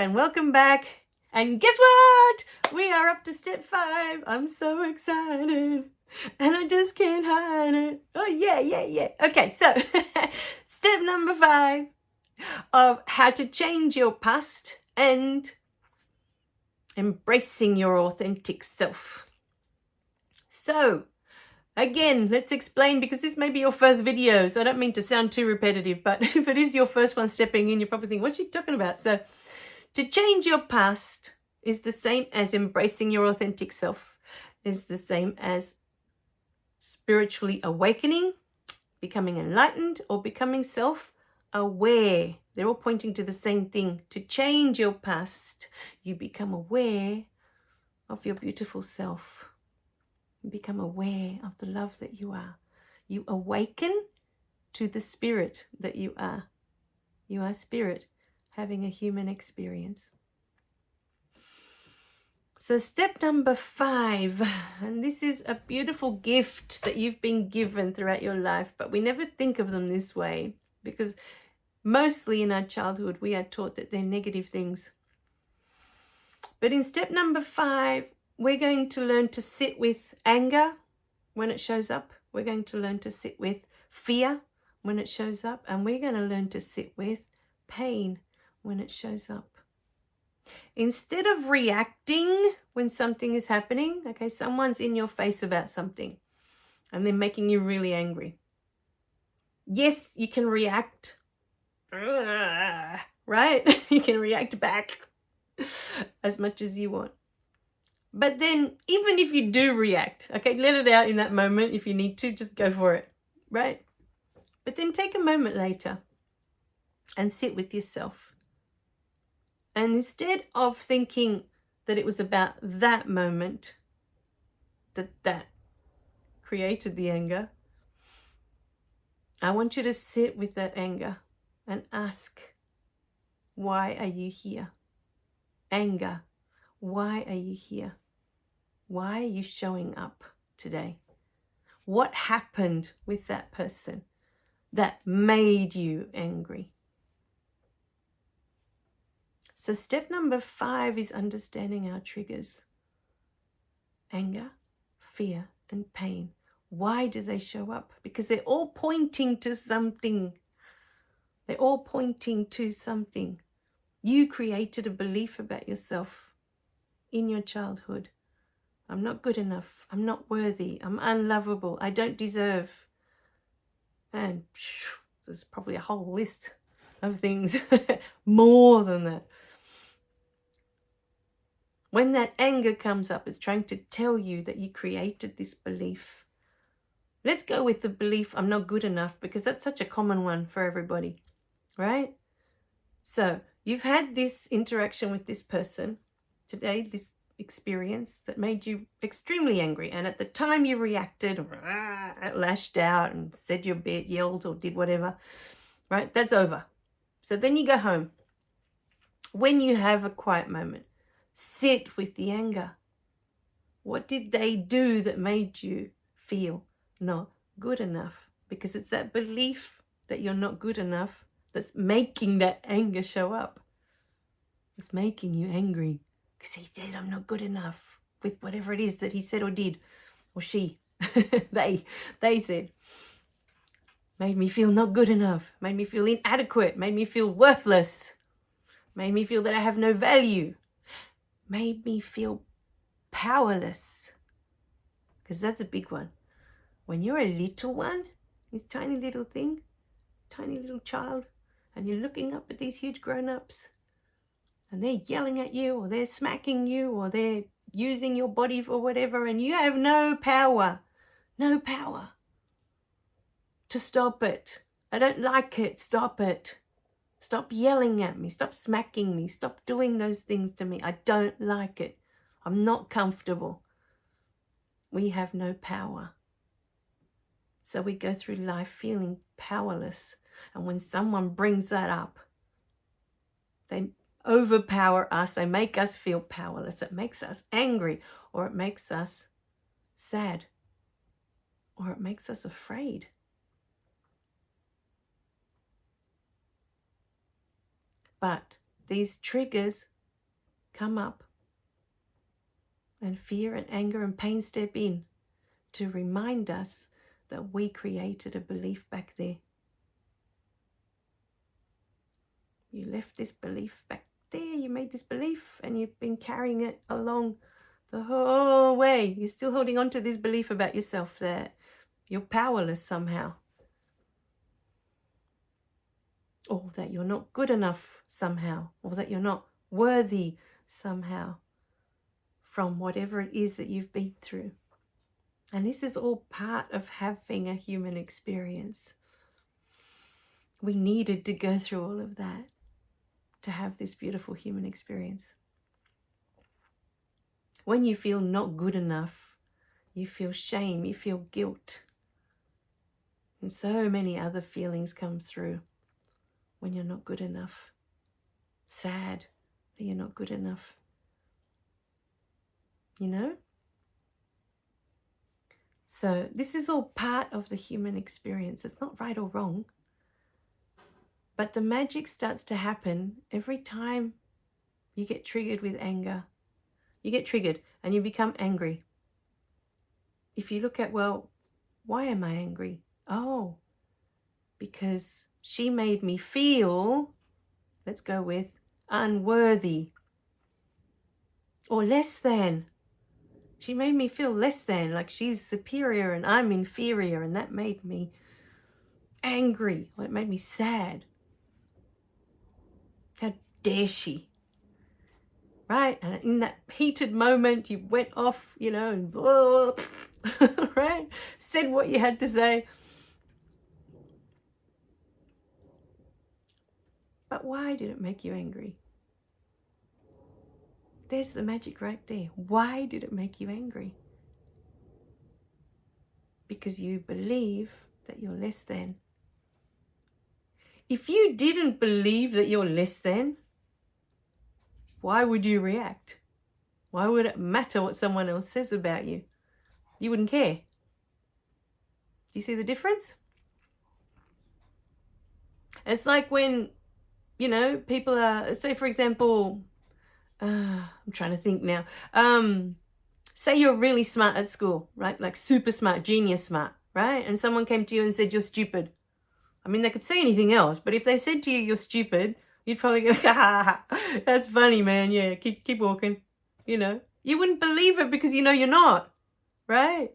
and welcome back. And guess what? We are up to step 5. I'm so excited and I just can't hide it. Oh, yeah. Okay, so step number 5 of how to change your past and embracing your authentic self. So, again, let's explain, because this may be your first video, so I don't mean to sound too repetitive, but if it is your first one stepping in, you're probably thinking, what's she talking about? So, to change your past is the same as embracing your authentic self, is the same as spiritually awakening, becoming enlightened, or becoming self-aware. They're all pointing to the same thing. To change your past, you become aware of your beautiful self. You become aware of the love that you are. You awaken to the spirit that you are. You are spirit having a human experience. So step number 5, and this is a beautiful gift that you've been given throughout your life, but we never think of them this way because mostly in our childhood we are taught that they're negative things. But in step number 5, we're going to learn to sit with anger when it shows up. We're going to learn to sit with fear when it shows up, and we're going to learn to sit with pain when it shows up. Instead of reacting when something is happening, okay, someone's in your face about something and they're making you really angry. Yes, you can react, right? You can react back as much as you want. But then even if you do react, okay, let it out in that moment. If you need to, just go for it, right? But then take a moment later and sit with yourself. And instead of thinking that it was about that moment that created the anger, I want you to sit with that anger and ask, why are you here? Anger, why are you here? Why are you showing up today? What happened with that person that made you angry? So step number 5 is understanding our triggers. Anger, fear, and pain. Why do they show up? Because they're all pointing to something. They're all pointing to something. You created a belief about yourself in your childhood. I'm not good enough. I'm not worthy. I'm unlovable. I don't deserve. And there's probably a whole list of things, more than that. When that anger comes up, it's trying to tell you that you created this belief. Let's go with the belief, I'm not good enough, because that's such a common one for everybody, right? So you've had this interaction with this person today, this experience that made you extremely angry. And at the time you reacted, lashed out and said your bit, yelled or did whatever, right? That's over. So then you go home. When you have a quiet moment, sit with the anger. What did they do that made you feel not good enough? Because it's that belief that you're not good enough that's making that anger show up. It's making you angry because he said, I'm not good enough, with whatever it is that he said or did, or she, they said. Made me feel not good enough, made me feel inadequate, made me feel worthless, made me feel that I have no value, made me feel powerless. Because that's a big one. When you're a little one, this tiny little thing, tiny little child, and you're looking up at these huge grown-ups, and they're yelling at you, or they're smacking you, or they're using your body for whatever, and you have no power to stop it. I don't like it. Stop it. Stop yelling at me. Stop smacking me. Stop doing those things to me. I don't like it. I'm not comfortable. We have no power. So we go through life feeling powerless. And when someone brings that up, they overpower us. They make us feel powerless. It makes us angry, or it makes us sad, or it makes us afraid. But these triggers come up and fear and anger and pain step in to remind us that we created a belief back there. You left this belief back there, you made this belief, and you've been carrying it along the whole way. You're still holding on to this belief about yourself that you're powerless somehow, or that you're not good enough somehow, or that you're not worthy somehow from whatever it is that you've been through. And this is all part of having a human experience. We needed to go through all of that to have this beautiful human experience. When you feel not good enough, you feel shame, you feel guilt. And so many other feelings come through when you're not good enough. Sad that you're not good enough. You know? So this is all part of the human experience. It's not right or wrong. But the magic starts to happen every time you get triggered with anger. You get triggered and you become angry. If you look at, well, why am I angry? Oh, because she made me feel, let's go with, unworthy or less than. She made me feel less than, like she's superior and I'm inferior, and that made me angry, or it made me sad. How dare she? Right? And in that heated moment, you went off, and right? Said what you had to say. But why did it make you angry? There's the magic right there. Why did it make you angry? Because you believe that you're less than. If you didn't believe that you're less than, why would you react? Why would it matter what someone else says about you? You wouldn't care. Do you see the difference? It's like when, people are, say for example, I'm trying to think now. Say you're really smart at school, right? Like super smart, genius smart, right? And someone came to you and said, you're stupid. I mean, they could say anything else, but if they said to you, you're stupid, you'd probably go, that's funny, man. Yeah, keep walking. You wouldn't believe it because you're not, right?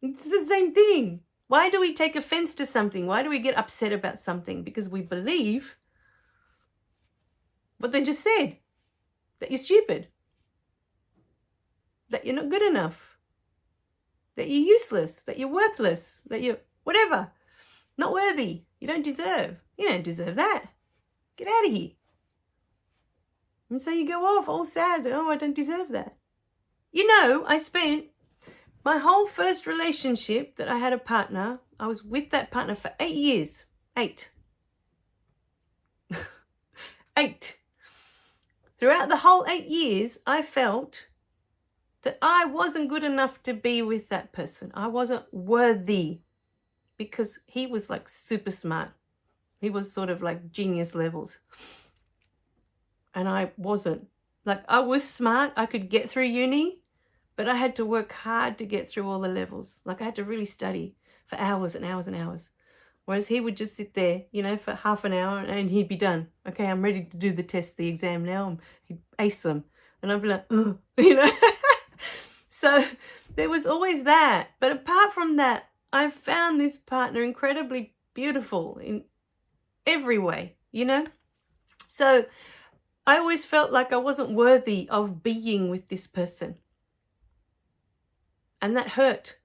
It's the same thing. Why do we take offense to something? Why do we get upset about something? Because we believe what they just said, that you're stupid, that you're not good enough, that you're useless, that you're worthless, that you're whatever, not worthy, you don't deserve. You don't deserve that. Get out of here. And so you go off all sad. Oh, I don't deserve that. I spent my whole first relationship that I had a partner, I was with that partner for 8 years. 8. 8. Throughout the whole 8 years, I felt that I wasn't good enough to be with that person. I wasn't worthy because he was like super smart. He was sort of like genius levels. And I wasn't. Like I was smart. I could get through uni, but I had to work hard to get through all the levels. Like I had to really study for hours and hours and hours. Whereas he would just sit there, for half an hour and he'd be done. Okay, I'm ready to do the test, the exam now. And he'd ace them. And I'd be like, oh, So there was always that. But apart from that, I found this partner incredibly beautiful in every way, So I always felt like I wasn't worthy of being with this person. And that hurt.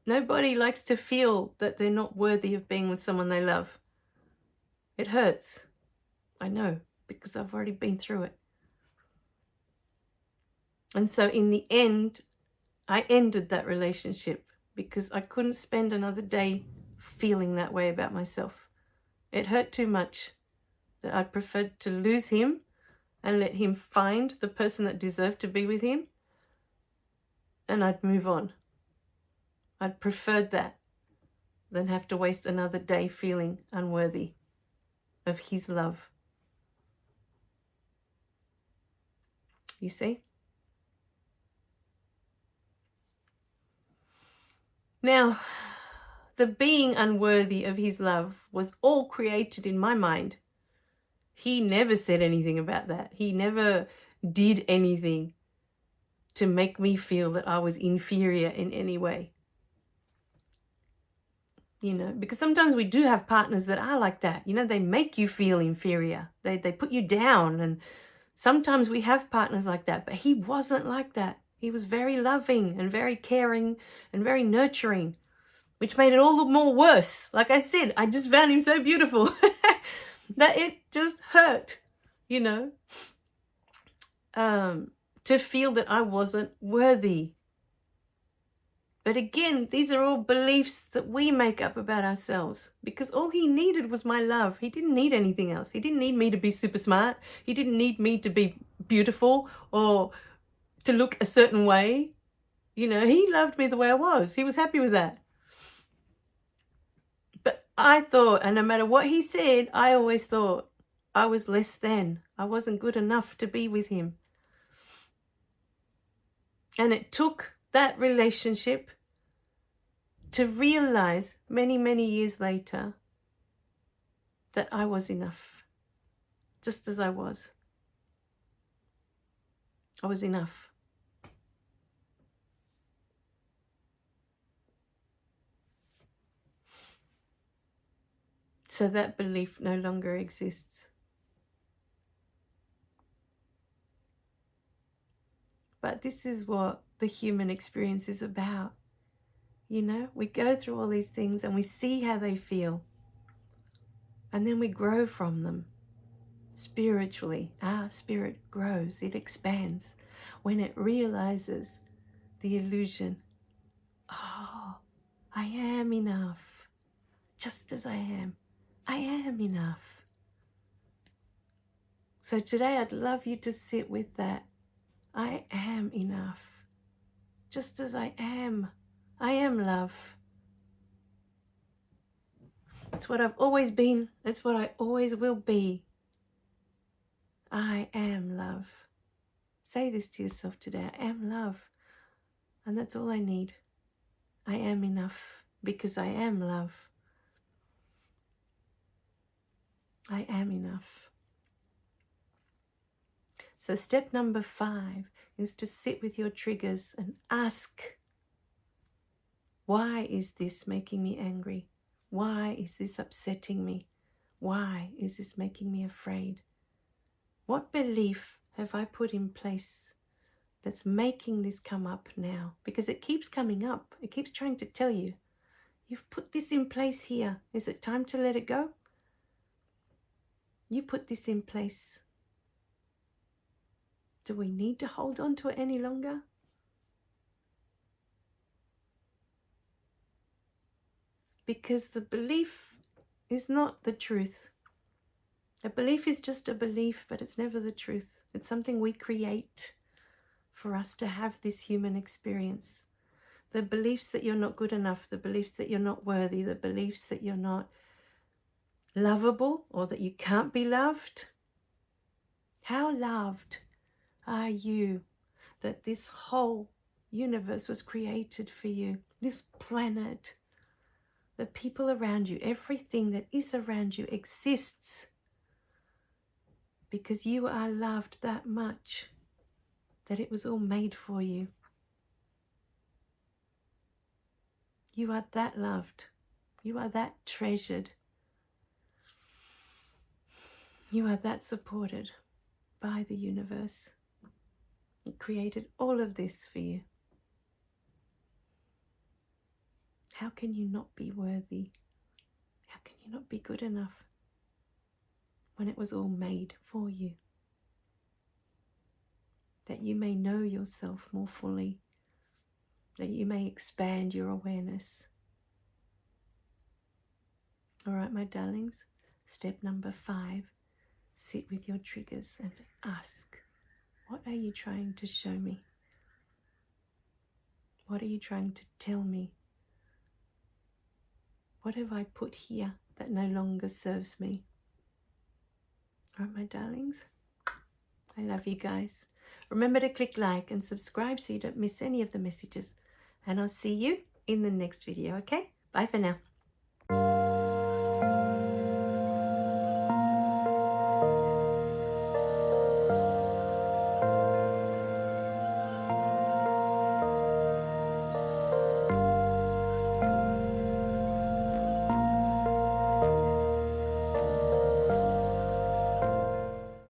Nobody likes to feel that they're not worthy of being with someone they love. It hurts. I know, because I've already been through it. And so in the end, I ended that relationship because I couldn't spend another day feeling that way about myself. It hurt too much that I preferred to lose him and let him find the person that deserved to be with him, and I'd move on. I'd preferred that than have to waste another day feeling unworthy of his love. You see? Now, the being unworthy of his love was all created in my mind. He never said anything about that. He never did anything to make me feel that I was inferior in any way. You know, because sometimes we do have partners that are like that. You know, they make you feel inferior. They put you down. And sometimes we have partners like that. But he wasn't like that. He was very loving and very caring and very nurturing, which made it all the more worse. Like I said, I just found him so beautiful that it just hurt, you know, to feel that I wasn't worthy. But again, these are all beliefs that we make up about ourselves, because all he needed was my love. He didn't need anything else. He didn't need me to be super smart. He didn't need me to be beautiful or to look a certain way. You know, he loved me the way I was. He was happy with that. But I thought, and no matter what he said, I always thought I was less than. I wasn't good enough to be with him. And it took that relationship to realize many, many years later that I was enough, just as I was. I was enough. So that belief no longer exists. But this is what the human experience is about. You know, we go through all these things and we see how they feel. And then we grow from them. Spiritually, our spirit grows, it expands when it realizes the illusion. Oh, I am enough, just as I am. I am enough. So today I'd love you to sit with that. I am enough, just as I am. I am love. It's what I've always been. It's what I always will be. I am love. Say this to yourself today. I am love. And that's all I need. I am enough because I am love. I am enough. So step number 5 is to sit with your triggers and ask, why is this making me angry? Why is this upsetting me? Why is this making me afraid? What belief have I put in place that's making this come up now? Because it keeps coming up. It keeps trying to tell you, you've put this in place here. Is it time to let it go? You put this in place. Do we need to hold on to it any longer? Because the belief is not the truth. A belief is just a belief, but it's never the truth. It's something we create for us to have this human experience. The beliefs that you're not good enough, the beliefs that you're not worthy, the beliefs that you're not lovable or that you can't be loved. How loved are you that this whole universe was created for you? This planet, the people around you, everything that is around you exists because you are loved that much that it was all made for you. You are that loved. You are that treasured. You are that supported by the universe. It created all of this for you. How can you not be worthy? How can you not be good enough when it was all made for you? That you may know yourself more fully, that you may expand your awareness. All right, my darlings, step number 5, sit with your triggers and ask, what are you trying to show me? What are you trying to tell me? What have I put here that no longer serves me? All right, my darlings, I love you guys. Remember to click like and subscribe so you don't miss any of the messages. And I'll see you in the next video, okay? Bye for now.